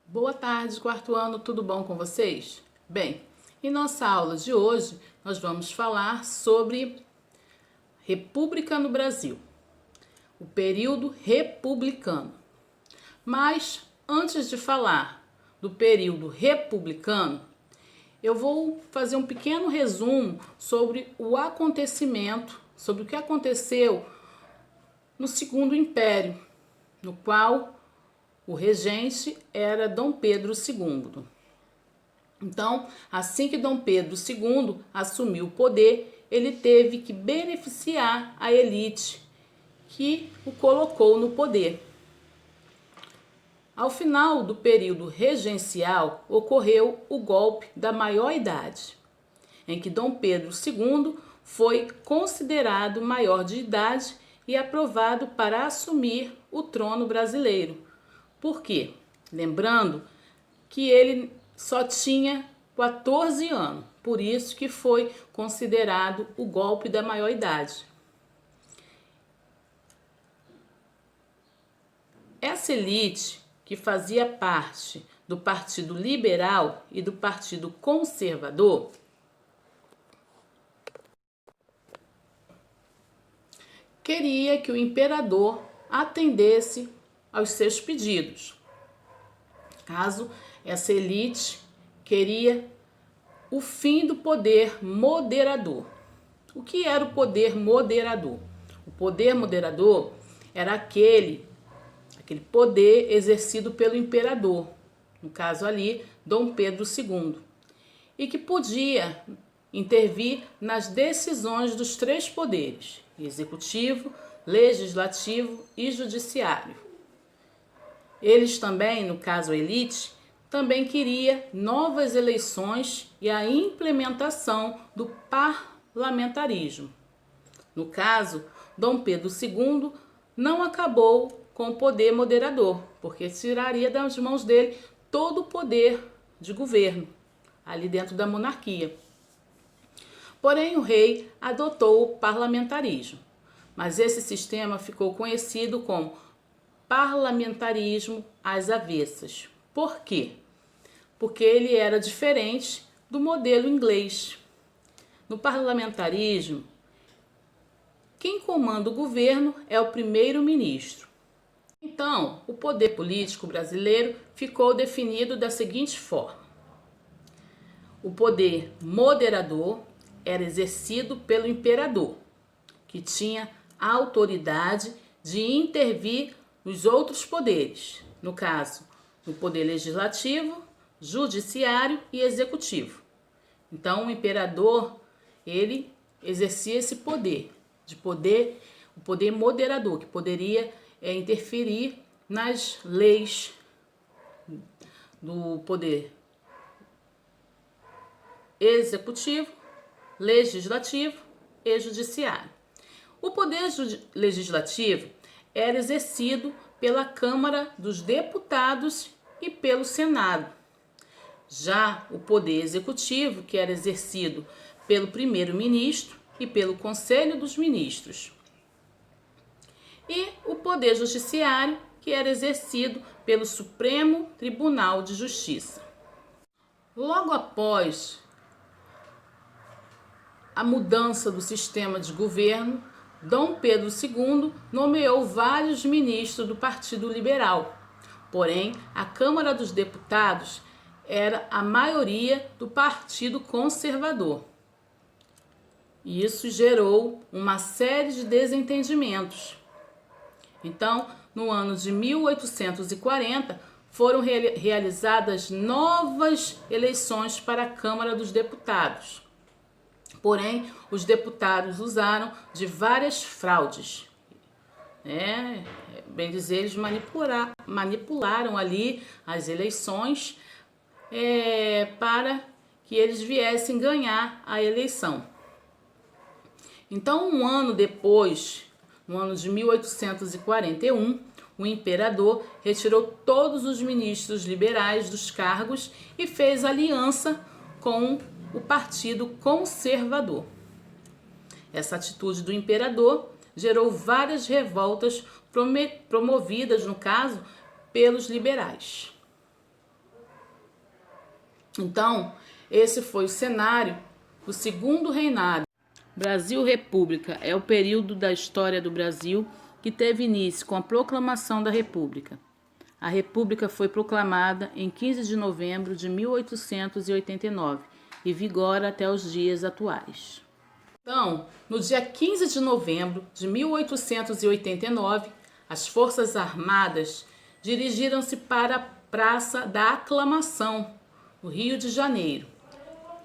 Boa tarde, quarto ano, tudo bom com vocês? Bem, em nossa aula de hoje, nós vamos falar sobre República no Brasil, o período republicano. Mas, antes de falar do período republicano, eu vou fazer um pequeno resumo sobre o acontecimento, sobre o que aconteceu no Segundo Império, no qual o regente era Dom Pedro II. Então, assim que Dom Pedro II assumiu o poder, ele teve que beneficiar a elite que o colocou no poder. Ao final do período regencial, ocorreu o golpe da maioridade, em que Dom Pedro II foi considerado maior de idade e aprovado para assumir o trono brasileiro. Por quê? Lembrando que ele só tinha 14 anos, por isso que foi considerado o golpe da maioridade. Essa elite, que fazia parte do Partido Liberal e do Partido Conservador, queria que o imperador atendesse aos seus pedidos. Caso essa elite queria o fim do poder moderador. O que era o poder moderador? O poder moderador era aquele poder exercido pelo imperador, no caso ali, Dom Pedro II, e que podia intervir nas decisões dos três poderes: executivo, legislativo e judiciário. Eles também, no caso a elite, também queria novas eleições e a implementação do parlamentarismo. No caso, Dom Pedro II não acabou com o poder moderador, porque tiraria das mãos dele todo o poder de governo, ali dentro da monarquia. Porém, o rei adotou o parlamentarismo, mas esse sistema ficou conhecido como parlamentarismo às avessas. Por quê? Porque ele era diferente do modelo inglês. No parlamentarismo, quem comanda o governo é o primeiro-ministro. Então, o poder político brasileiro ficou definido da seguinte forma: o poder moderador era exercido pelo imperador, que tinha a autoridade de intervir nos outros poderes, no caso, no poder legislativo, judiciário e executivo. Então, o imperador, ele exercia esse poder, o poder moderador, que poderia interferir nas leis do poder executivo, legislativo e judiciário. O poder legislativo era exercido pela Câmara dos Deputados e pelo Senado. Já o poder executivo, que era exercido pelo primeiro-ministro e pelo Conselho dos Ministros. E o poder judiciário, que era exercido pelo Supremo Tribunal de Justiça. Logo após a mudança do sistema de governo, Dom Pedro II nomeou vários ministros do Partido Liberal. Porém, a Câmara dos Deputados era a maioria do Partido Conservador. E isso gerou uma série de desentendimentos. Então, no ano de 1840, foram realizadas novas eleições para a Câmara dos Deputados. Porém, os deputados usaram de várias fraudes. Bem dizer, eles manipularam ali as eleições para que eles viessem ganhar a eleição. Então, um ano depois, no ano de 1841, o imperador retirou todos os ministros liberais dos cargos e fez aliança com o Partido Conservador. Essa atitude do imperador gerou várias revoltas promovidas, no caso, pelos liberais. Então, esse foi o cenário do segundo reinado. Brasil-República é o período da história do Brasil que teve início com a proclamação da República. A República foi proclamada em 15 de novembro de 1889 e vigora até os dias atuais. Então, no dia 15 de novembro de 1889, as Forças Armadas dirigiram-se para a Praça da Aclamação, no Rio de Janeiro.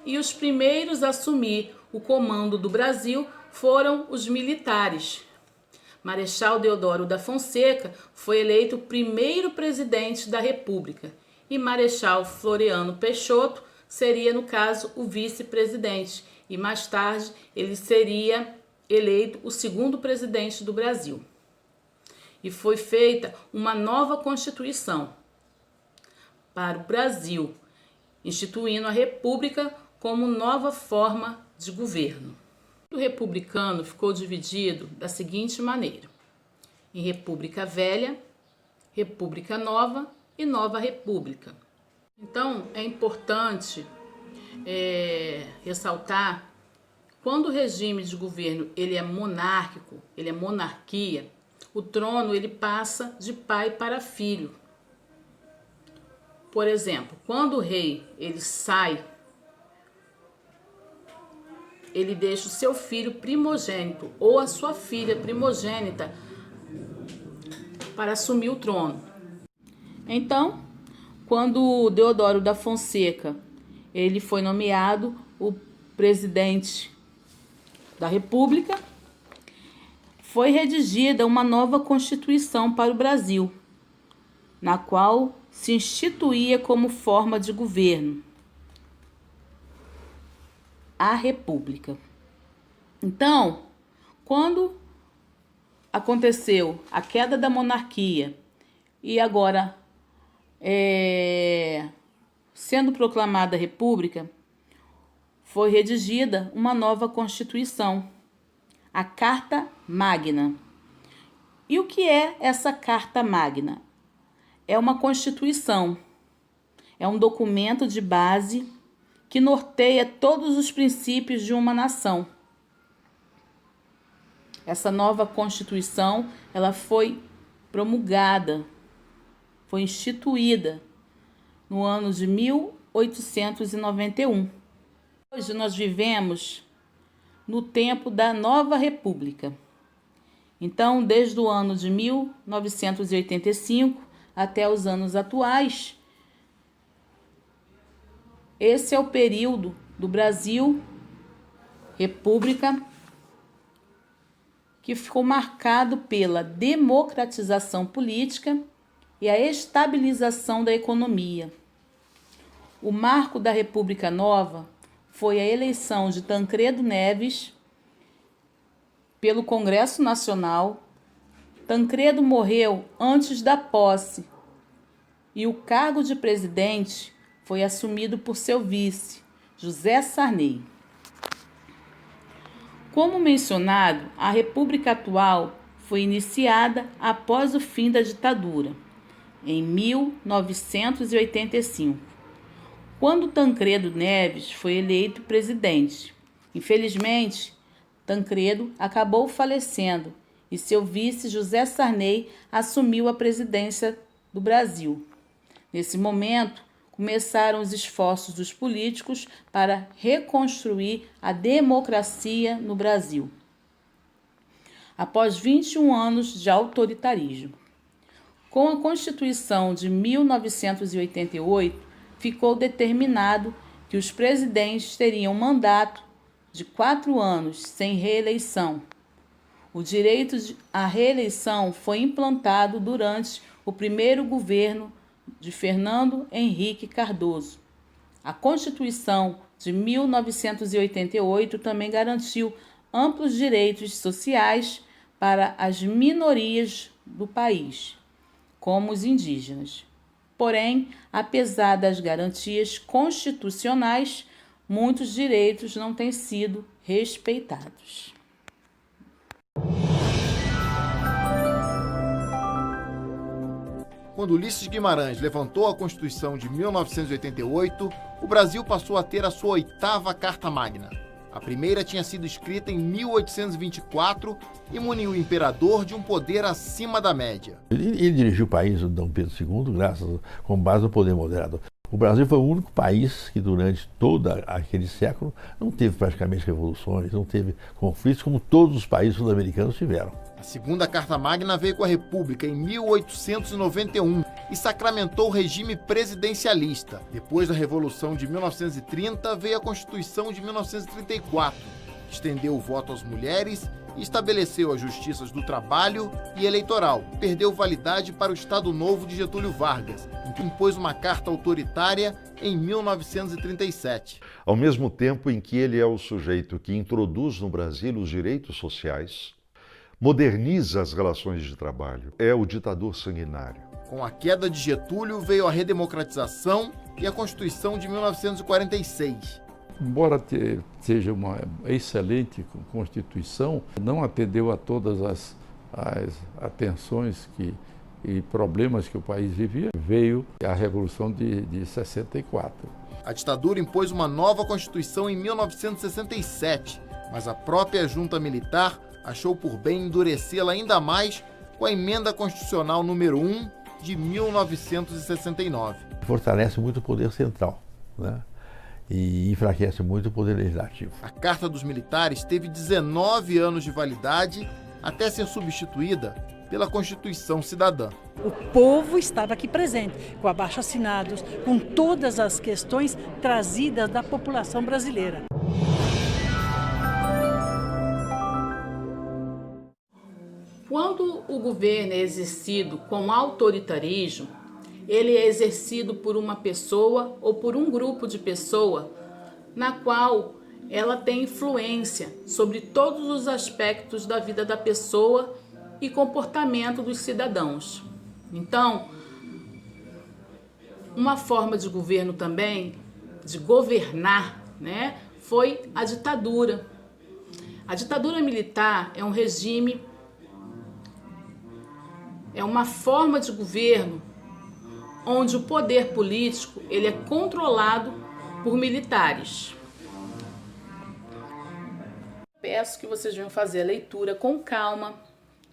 E os primeiros a assumir o comando do Brasil foram os militares. Marechal Deodoro da Fonseca foi eleito o primeiro presidente da República e Marechal Floriano Peixoto seria, no caso, o vice-presidente, e mais tarde ele seria eleito o segundo presidente do Brasil. E foi feita uma nova Constituição para o Brasil, instituindo a República como nova forma de governo. O republicano ficou dividido da seguinte maneira: em República Velha, República Nova e Nova República. Então, é importante ressaltar, quando o regime de governo ele é monárquico, ele é monarquia, o trono ele passa de pai para filho. Por exemplo, quando o rei ele sai, ele deixa o seu filho primogênito ou a sua filha primogênita para assumir o trono. Então, quando Deodoro da Fonseca ele foi nomeado o presidente da República, foi redigida uma nova Constituição para o Brasil, na qual se instituía como forma de governo a República. Então, quando aconteceu a queda da monarquia e agora sendo proclamada a República, foi redigida uma nova Constituição, a Carta Magna. E o que é essa Carta Magna? É uma Constituição, é um documento de base que norteia todos os princípios de uma nação. Essa nova Constituição, ela foi promulgada, foi instituída no ano de 1891. Hoje nós vivemos no tempo da Nova República. Então, desde o ano de 1985 até os anos atuais, esse é o período do Brasil, República, que ficou marcado pela democratização política e a estabilização da economia. O marco da República Nova foi a eleição de Tancredo Neves pelo Congresso Nacional. Tancredo morreu antes da posse e o cargo de presidente foi assumido por seu vice, José Sarney. Como mencionado, a República atual foi iniciada após o fim da ditadura, em 1985, quando Tancredo Neves foi eleito presidente. Infelizmente, Tancredo acabou falecendo e seu vice, José Sarney, assumiu a presidência do Brasil. Nesse momento, começaram os esforços dos políticos para reconstruir a democracia no Brasil, após 21 anos de autoritarismo. Com a Constituição de 1988, ficou determinado que os presidentes teriam mandato de 4 anos sem reeleição. O direito à reeleição foi implantado durante o primeiro governo de Fernando Henrique Cardoso. A Constituição de 1988 também garantiu amplos direitos sociais para as minorias do país, como os indígenas. Porém, apesar das garantias constitucionais, muitos direitos não têm sido respeitados. Quando Ulisses Guimarães levantou a Constituição de 1988, o Brasil passou a ter a sua 8ª Carta Magna. A primeira tinha sido escrita em 1824 e muniu o imperador de um poder acima da média. Ele dirigiu o país, o Dom Pedro II, com base no poder moderado. O Brasil foi o único país que durante todo aquele século não teve praticamente revoluções, não teve conflitos como todos os países sul-americanos tiveram. A segunda Carta Magna veio com a República em 1891 e sacramentou o regime presidencialista. Depois da Revolução de 1930, veio a Constituição de 1934, que estendeu o voto às mulheres e estabeleceu as justiças do trabalho e eleitoral. Perdeu validade para o Estado Novo de Getúlio Vargas, em que impôs uma carta autoritária em 1937. Ao mesmo tempo em que ele é o sujeito que introduz no Brasil os direitos sociais, moderniza as relações de trabalho, é o ditador sanguinário. Com a queda de Getúlio veio a redemocratização e a Constituição de 1946. Embora seja uma excelente Constituição, não atendeu a todas as atenções e problemas que o país vivia. Veio a Revolução de 64. A ditadura impôs uma nova Constituição em 1967, mas a própria junta militar achou por bem endurecê-la ainda mais com a Emenda Constitucional número 1 de 1969. Fortalece muito o poder central, né? E enfraquece muito o poder legislativo. A Carta dos Militares teve 19 anos de validade até ser substituída pela Constituição Cidadã. O povo estava aqui presente, com abaixo-assinados, com todas as questões trazidas da população brasileira. Quando o governo é exercido com autoritarismo, ele é exercido por uma pessoa ou por um grupo de pessoas na qual ela tem influência sobre todos os aspectos da vida da pessoa e comportamento dos cidadãos. Então, uma forma de governo também, de governar, né, foi a ditadura. A ditadura militar é um regime, é uma forma de governo onde o poder político ele é controlado por militares. Peço que vocês venham fazer a leitura com calma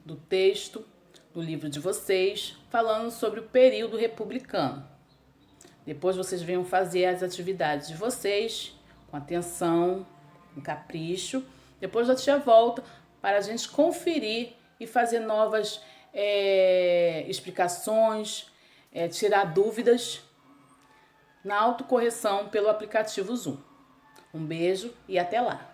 do texto do livro de vocês, falando sobre o período republicano. Depois vocês venham fazer as atividades de vocês com atenção, com capricho. Depois a tia volta para a gente conferir e fazer novas explicações, tirar dúvidas na autocorreção pelo aplicativo Zoom. Um beijo e até lá!